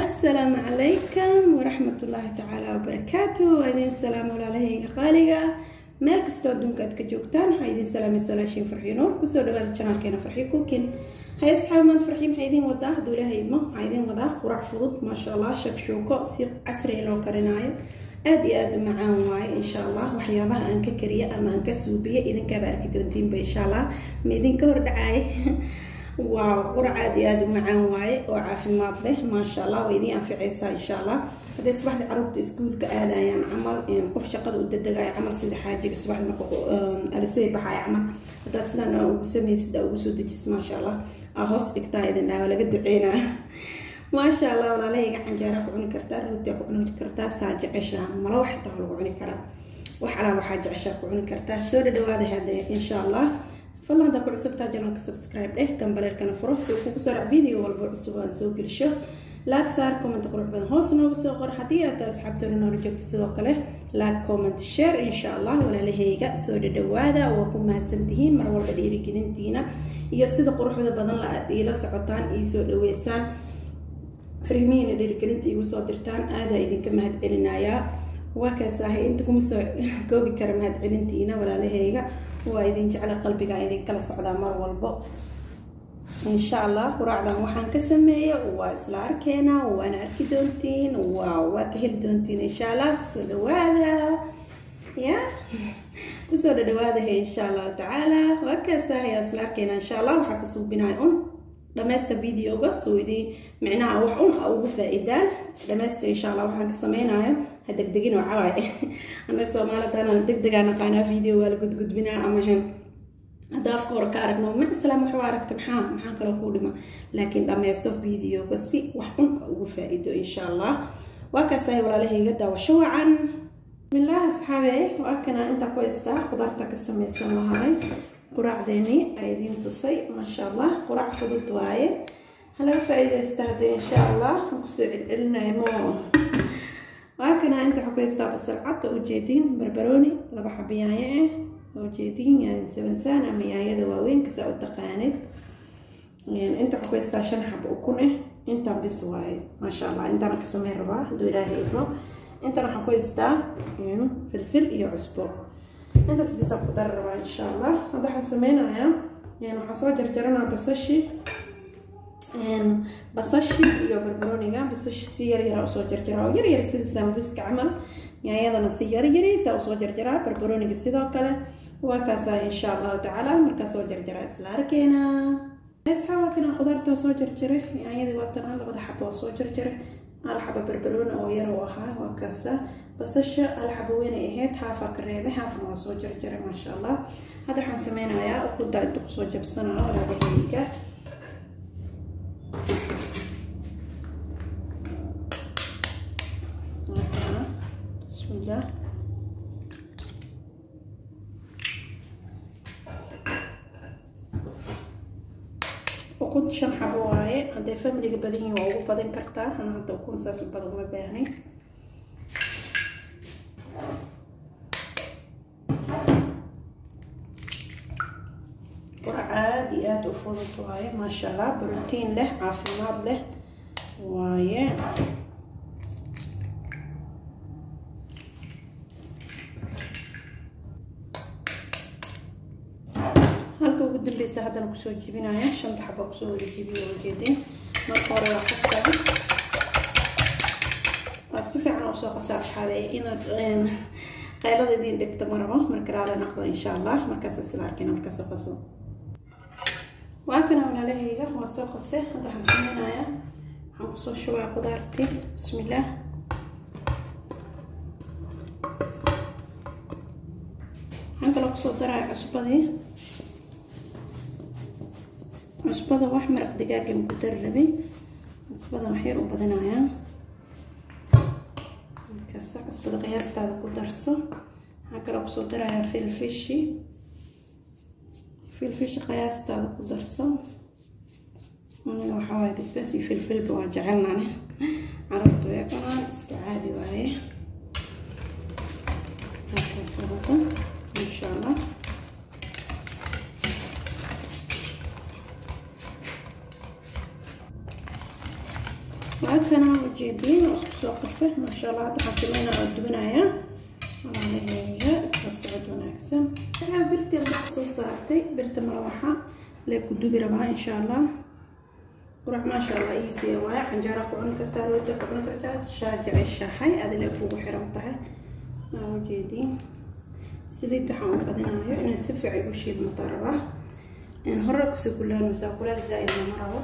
السلام عليكم ورحمة الله تعالى وبركاته. وإذن سلام عليكم قاليقة meel kastoo adduunka aad ka joogtaan waxaa idin salaamay salaashin farxiyo nuur kusoo dhawaada channelkeena farxiyo cooking. hay asxaab maanta farxiyo maxay idin wadaa hadduu ilaahay idmo waxaa idin wadaa qurac fudud maasha allah shakshuuko si casri loo karinaayo aad iyo aad u macaan waaye insha allah. waxyaabaha aan ka kariyo ama aan ka suubiyo idinkaaba arki doontiinba insha allah ma idinka hor dhacay. waaw qurac aad iyo aad u macaan waaye oo caafimaad leh maasha allah way idin anficaysaa insha allah. hadday subaxda carruurta iskuulka aadayaan camal qof shaqada u dadagayo camal sida xaajiga subaxda marka alisay baxaya camal haddaa sidaan ugu samaysid ugu soo dejis maasha allah hoos dhigtaa idin dhawa laga duceynaa maasha allah. walaalahayga canjeera ku cuni kartaa rooti ku cuni kartaa saa jecesha mala wax taa lagu cuni karaa wax ala waxa jecesha ku cuni kartaa soo dhawaada hadda insha allah. fadlan hadda ku cusubtaa channelka subscribe gambareerkana furo si uu kugu soo dhac video walba cusub aan soo gelsho. like saar comment qurux badan hoos nooga soo qor haddii aad asxaabtooda noola joogto sidoo kale like comment share insha allah. walaalahayga soo dhawaada waa ku mahadsantihiin mar walba dhiirigelintiina iyo sida quruxda badan la aad ila socotaan iyo soo dhaweysaan fariimihiina dhiirigelinta igu soo dirtaan aad idinka mahad celinayaa. waa kaasahay inta kuma soo koobi kara mahad celintiina walaalahayga waa idin jecel qalbiga idin kala socdaa mar walba insha allah. quraacdan waxaan ka sameeyay waa isla arkeena waana arki doontiin waa ka heli doontiin insha allah. soo dhawaada ya soo dhawaada insha allah taala. waa kaasahay isla arkeena insha allah. waxaa ka suubinaa dhammaysta videoga soo idin macnaha wax ugu faa'iidaan dhammaysta insha allah. waxaan ka sameynayo ha degdegin waxa waaye anaga Soomaalidan degdegaan naqaana video wala gudbinaa ama hadda afka hore ka aragno ma islaam wuxuu aragtay maxaan kala ku dhima laakiin dhammaysto videoga si wax ugu faa'iido insha allah. waa ka saay walaalahayga daawasho wacan. bismillah asxaabe waa kana inta ku istaa qudarta ka sameysan lahaay quraacdeeni ay idin tusay maasha allah. quraac fudud waaye hala faa'iideysta hadda insha allah ku soo celcelinayno. waa kana inta ku istaa basal cad oo jeedin barbarooni laba xabiyaaye وجدين يعني سبنسان أما يعيدا وين كسا أتقانت يعني أنت حكويس تاشن حب أكونه أنت بسواي ما شاء الله. أنت رح تسميه ربع دولا هيدو أنت رح حكويس تا يعني فلفل يعصبه أنت بس أقدر ربع إن شاء الله. هذا حسمينا يعني حصل جرجرنا بسشي يعني بسشي يا بربروني جا بسشي سير يرا وصل جرجرا يري سيد سامبوس كعمل يعني هذا نسير يري سأوصل جرجرا بربروني جسيدا كله وكاسا إن شاء الله تعالى مركز جرجرا إسلاركينا بس حاول كنا خضرت وصل جرجرا يعني هذا وقتنا لقد حب وصل جرجرا على حب بربرون أو يرا وخا وكاسا بسش على حب وين إهات حافة كريبة حافة وصل جرجرا ما شاء الله. هذا حنسمينا يا وكنت أدقصو جبسنا ولا بهيجة بسم الله. وكنت شنحة بواعي هذا فاميلي بدني وعو بدن كرتا أنا هذا أكون ساسو بدن ما بيعني عادي وفرط واي ما شاء الله. بروتين له عافيمات له واي halka ugu dambaysa hadana ku soo jibinaya shanta xabo ku soo wada jibiyo ujeedin marka hore la qasay si fiican oo soo qasay asxaabay inaad qaylada idin dhigto marabo marka raala naqdo insha allah. markaas isla arkina markaas soo qaso waa kana walaalahayga waa soo qasay hadda waxaan sameeynaya waxaan ku soo shubaa qudaarti bismillah. waxaan kala ku soo daraa cusbadii cusbada wax maraq digaag ku darlabi cusbada wax yar u badanayaa markaas cusbada qiyaasteeda ku darso. waxaan kala ku soo daraa filfish qiyaasteeda ku darso. أنا وحواي بس فلفل بواجعلنا أنا عرفتوا يا كمان اسكي عادي وايه هكذا إن شاء الله. هكذا وجدين وسكسو قصه ما شاء الله تحسمينا ودبنايا والله هي استصعد وناكسن برتي البحث صارتي برت مروحه لكو دوبي ربها ان شاء الله وراح ما شاء الله ايزي واي حنجره كون كرتا روجا كون كرتا شاجع الشاحي هذا اللي فوق حرمتها وجدين سيدي waxaan badinayo inay si fiican u shiidmo taraba in hore ku soo kulaan musaaqula zaid ma rabo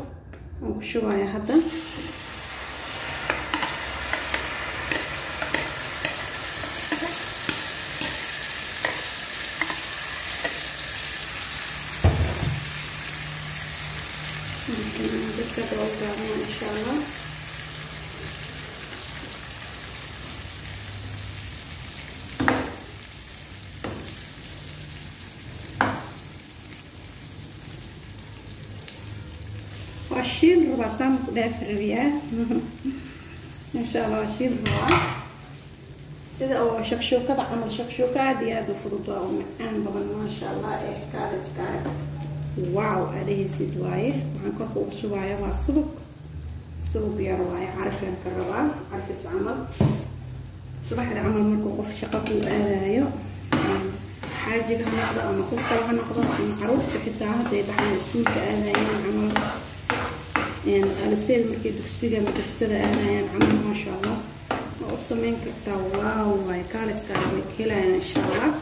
aan ku shubaya hadda ان شاء الله واشيل ربع ساعة كده في الرياح ان شاء الله اشيل ربع سيدا او شكشوكة عمل شكشوكة ديادو فرطوة ومعان بمن ما شاء الله ايه كالس كالس واو عليه سيد وايه وعن كركو شوايه وصبق سوق يا روايه عارفه كربا عارف عمل صباح العمل مركو قف شقق وآلايو حاجه هنقضى اما قف طبعا نقضى معروف حتى هذا يبقى مسؤول كآلايو عمل يعني على سيل مركي دكسيغا مدرسده آلايو عمل ما شاء الله وصمين كرتا واو واي كالس كالس كلا ان شاء الله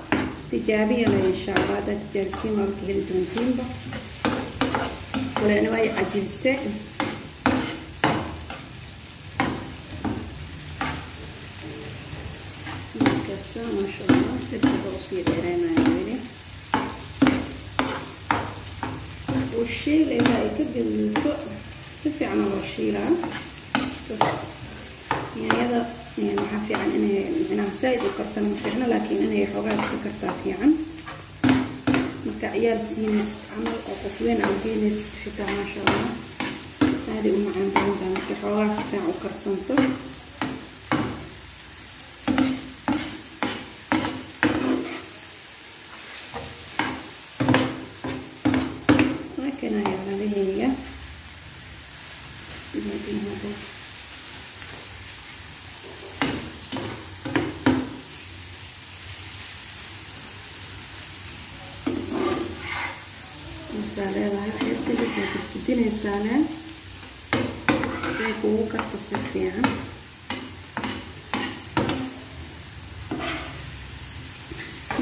تجابية إن شاء الله ده جالسين ما بكيل تنتين بقى ولا نواي عجيب السائل كرسا ما شاء الله تبقى وصية إيرانا يعني والشيء اللي هاي كده تفي عنا الشيلة بس يعني هذا يعني حافي عن أنا سايد وكرتنا مفعنا لكن أنا حوغاس وكرتها في عن مكا عيال سينس عمل أو قصوين أو جينس حتى ما شاء الله هذه أم عندنا مكا حوغاس فيها وكرسنته لكن هي هي سالة هاي تبي تديني سالة شيء كتصير فيها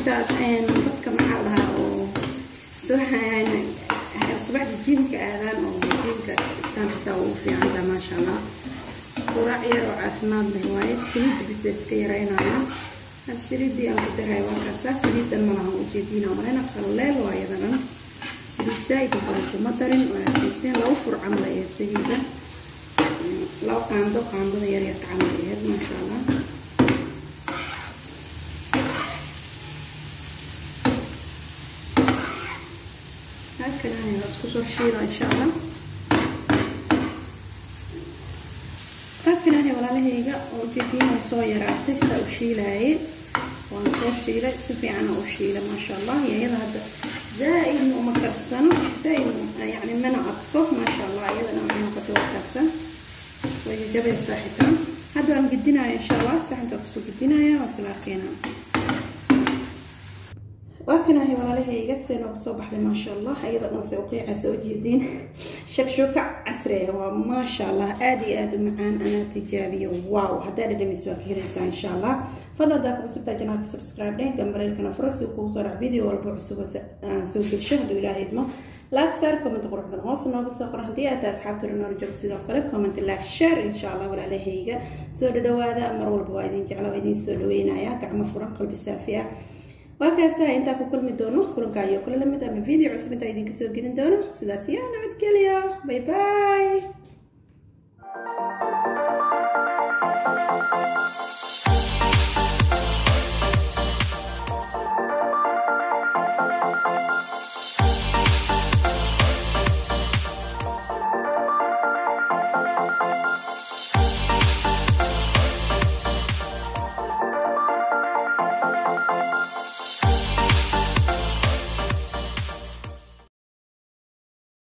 تاسين بكم على أو صبح يعني صبح الجيم كأذان أو الجيم كتنتو في عندها ما شاء الله وراعي رعافنا بهواية سريد بس كيرين على السريد دي أنا بدرها وكاسة سريد المنها وجدينا وملنا خلال ويانا سيد برضو مطرن ولكن لو فر عمل ايه سيدة لو قاندو يريك عمل ايه ما شاء الله هكذا يعني بسكسو الشيرة ان شاء الله هكذا يعني ولا لهيجا وجدين وصويراتي سو شيلاي وانصو شيلة سفي عنا وشيلة ما شاء الله هي هذا زائد وما كرسنه زائد يعني من عطفه ما شاء الله أيضا أنا قد وكرسن ويجب الصحتان هذا مقدنا إن شاء الله صحن تقصو قدنا يا وسلاقينا وكنا هي ولا لها يقسن وصبح ما شاء الله أيضا نسوقي عسوجي الدين شكشوكة عسرية وما شاء الله آدي معان أنا تجابي واو هذا اللي مسواك هريسا إن شاء الله فضل داك وسبتا جناك سبسكرايب لين قبل الكنا فرس وصار فيديو والبوع سوق الشهد ولا هيدما لايك شير كومنت قروح بدن هوس نوغ سو قرح دي اتا اصحاب ترنو رجل سيدو قلب كومنت لايك شير ان شاء الله ولا عليهيغا سو دوادا مر walba waa idin jecel waa idin soo dhaweynaya gacmo furan qalbi saafiya وكاسا انت كل مدونو كلن كايو كل لمد ام فيديو عصب انت idin kasoo gelin doono sidaas yaa nabad geliya bye bye